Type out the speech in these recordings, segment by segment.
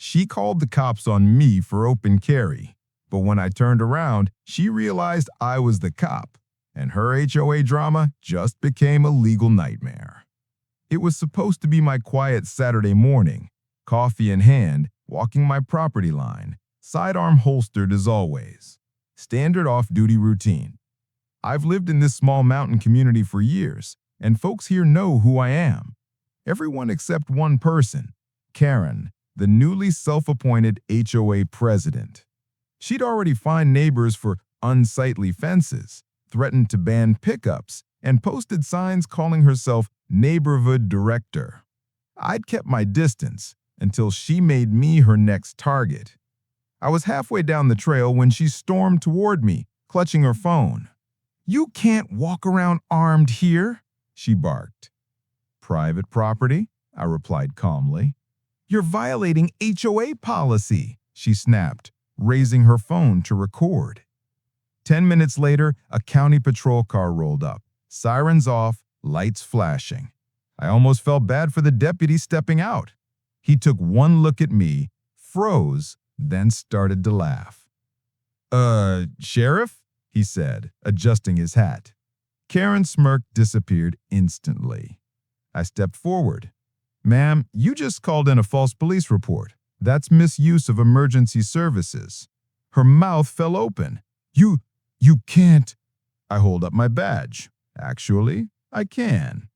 She called the cops on me for open carry, but when I turned around, she realized I was the cop, and her HOA drama just became a legal nightmare. It was supposed to be my quiet Saturday morning, coffee in hand, walking my property line, sidearm holstered as always. Standard off-duty routine. I've lived in this small mountain community for years, and folks here know who I am. Everyone except one person, Karen, the newly self-appointed HOA president. She'd already fined neighbors for unsightly fences, threatened to ban pickups, and posted signs calling herself neighborhood director. I'd kept my distance until she made me her next target. I was halfway down the trail when she stormed toward me, clutching her phone. "You can't walk around armed here," she barked. "Private property," I replied calmly. "You're violating HOA policy," she snapped, raising her phone to record. 10 minutes later, a county patrol car rolled up, sirens off, lights flashing. I almost felt bad for the deputy stepping out. He took one look at me, froze, then started to laugh. Sheriff?" he said, adjusting his hat. Karen's smirk disappeared instantly. I stepped forward. "Ma'am, you just called in a false police report. That's misuse of emergency services." Her mouth fell open. You can't." I hold up my badge. "Actually, I can."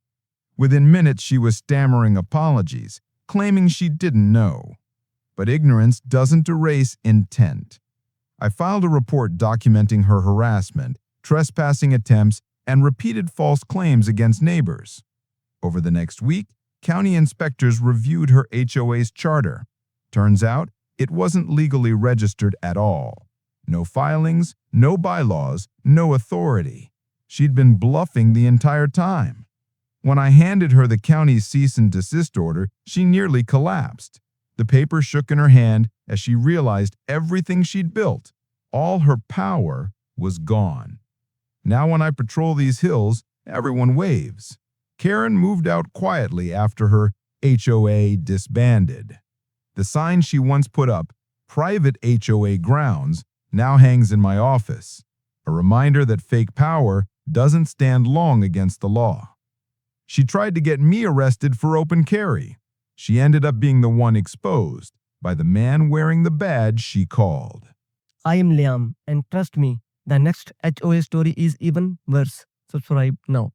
Within minutes, she was stammering apologies, claiming she didn't know. But ignorance doesn't erase intent. I filed a report documenting her harassment, trespassing attempts, and repeated false claims against neighbors. Over the next week, county inspectors reviewed her HOA's charter. Turns out, it wasn't legally registered at all. No filings, no bylaws, no authority. She'd been bluffing the entire time. When I handed her the county's cease and desist order, she nearly collapsed. The paper shook in her hand as she realized everything she'd built, all her power, was gone. Now when I patrol these hills, everyone waves. Karen moved out quietly after her HOA disbanded. The sign she once put up, "Private HOA Grounds," now hangs in my office, a reminder that fake power doesn't stand long against the law. She tried to get me arrested for open carry. She ended up being the one exposed by the man wearing the badge she called. I am Liam, and trust me, the next HOA story is even worse. Subscribe now.